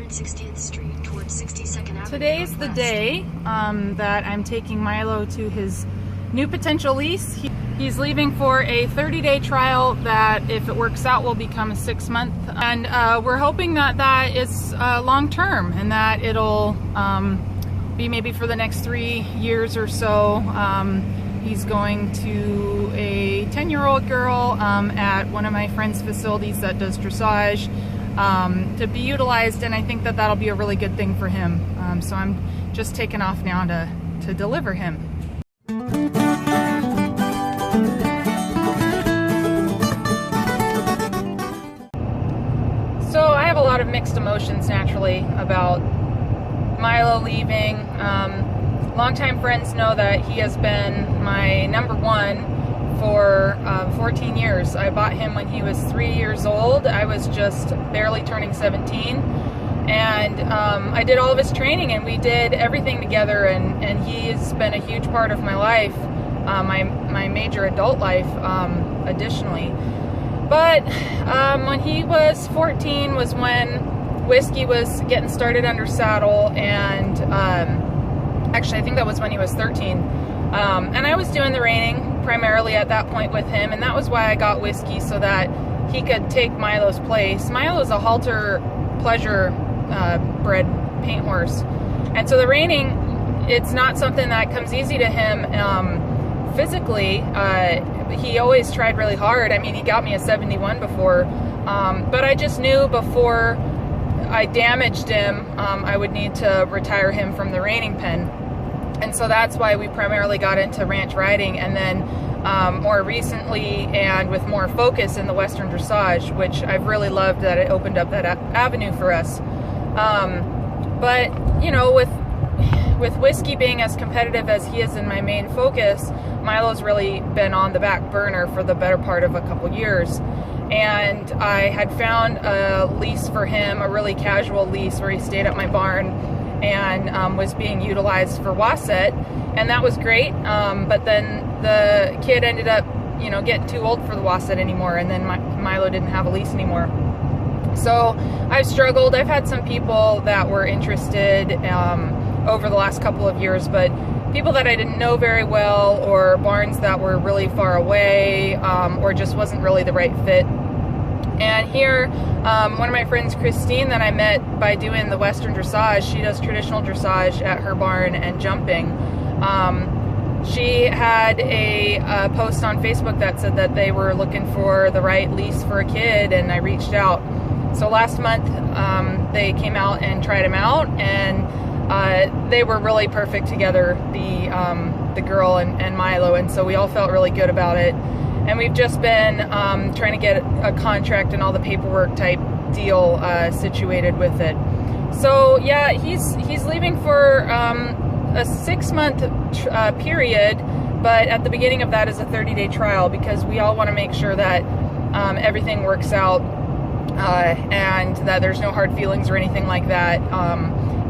turn 60th Street towards 62nd Avenue. Today's the day that I'm taking Milo to his new potential lease. He's leaving for a 30-day trial that, if it works out, will become a 6-month. And we're hoping that that is long-term and that it'll be maybe for the next 3 years or so. He's going to a 10-year-old girl at one of my friend's facilities that does dressage to be utilized, and I think that that'll be a really good thing for him. So I'm just taking off now to deliver him. So I have a lot of mixed emotions naturally about Milo leaving. Longtime friends know that he has been my #1 for 14 years. I bought him when he was 3 years old. I was just barely turning 17. And I did all of his training, and we did everything together, and he's been a huge part of my life, my major adult life, additionally. But when he was 14 was when whiskey was getting started under saddle, and actually I think that was when he was 13. And I was doing the reining primarily at that point with him, and that was why I got whiskey, so that he could take Milo's place. Milo is a halter pleasure bred paint horse, and so the reining, it's not something that comes easy to him physically. He always tried really hard. I mean, he got me a 71 before, but I just knew before I damaged him, I would need to retire him from the reining pen. And so that's why we primarily got into ranch riding, and then more recently and with more focus in the Western dressage, which I've really loved that it opened up that avenue for us. But, you know, with whiskey being as competitive as he is in my main focus, Milo's really been on the back burner for the better part of a couple years. And I had found a lease for him, a really casual lease where he stayed at my barn and was being utilized for wasset, and that was great. But then the kid ended up, you know, getting too old for the wasset anymore, and then Milo didn't have a lease anymore. So I've struggled. I've had some people that were interested over the last couple of years, but people that I didn't know very well, or barns that were really far away, or just wasn't really the right fit. And here, one of my friends, Christine, that I met by doing the Western dressage, she does traditional dressage at her barn and jumping. She had a post on Facebook that said that they were looking for the right lease for a kid, and I reached out. So last month, they came out and tried him out, and they were really perfect together, the girl and Milo, and so we all felt really good about it. And we've just been trying to get a contract and all the paperwork type deal situated with it. So yeah, he's leaving for a 6-month period, but at the beginning of that is a 30-day trial, because we all want to make sure that everything works out and that there's no hard feelings or anything like that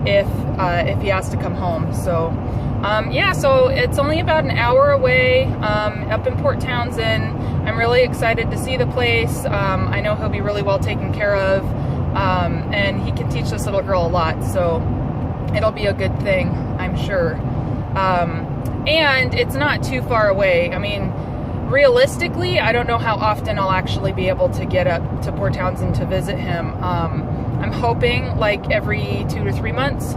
if he has to come home. So yeah, so it's only about an hour away, up in Port Townsend. I'm really excited to see the place. I know he'll be really well taken care of, and he can teach this little girl a lot, so it'll be a good thing, I'm sure. And it's not too far away. I mean, realistically, I don't know how often I'll actually be able to get up to Port Townsend to visit him. I'm hoping like every 2 to 3 months.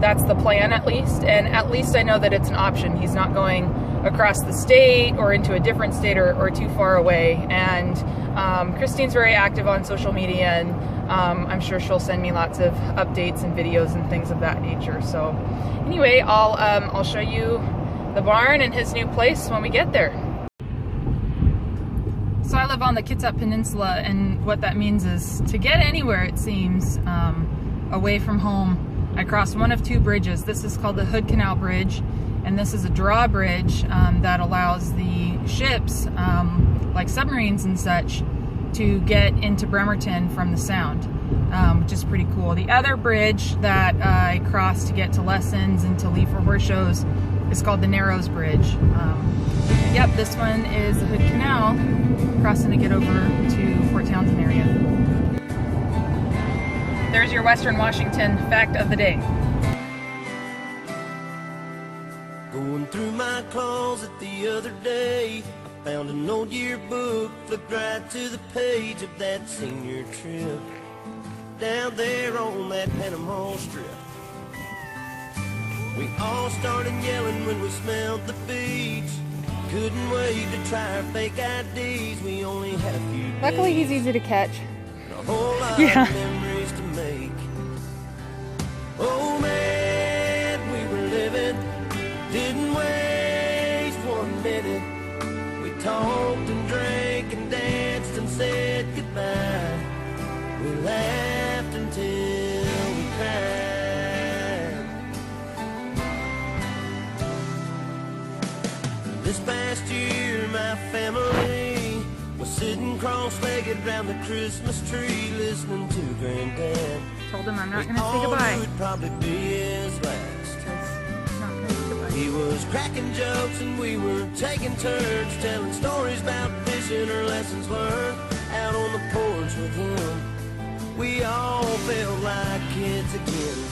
That's the plan, at least, and at least I know that it's an option. He's not going across the state or into a different state or too far away. And Christine's very active on social media, and I'm sure she'll send me lots of updates and videos and things of that nature. So anyway, I'll show you the barn and his new place when we get there. So I live on the Kitsap Peninsula, and what that means is to get anywhere, it seems, away from home, I cross one of 2 bridges. This is called the Hood Canal Bridge, and this is a drawbridge that allows the ships, like submarines and such, to get into Bremerton from the Sound, which is pretty cool. The other bridge that I cross to get to lessons and to leave for horse shows is called the Narrows Bridge. Yep, this one is the Hood Canal, crossing to get over to Port Townsend area. there's your Western Washington fact of the day. Going through my closet the other day, I found an old yearbook, flipped right to the page of that senior trip, down there on that Panama Strip. We all started yelling when we smelled the beach. Couldn't wait to try our fake IDs. We only had a few days. Luckily he's easy to catch. And a whole lot Yeah. of memories to make. Oh man, we were living, didn't waste 1 minute. We talked and drank and danced and said goodbye. We laughed until we cried. This past year my family was sitting cross-legged round the Christmas tree listening to Granddad. Told him I'm not going to say All goodbye. knew it'd probably be his last. I'm not going to say goodbye. He was cracking jokes and we were taking turns telling stories about fishing or lessons learned out on the porch with him. We all felt like kids again.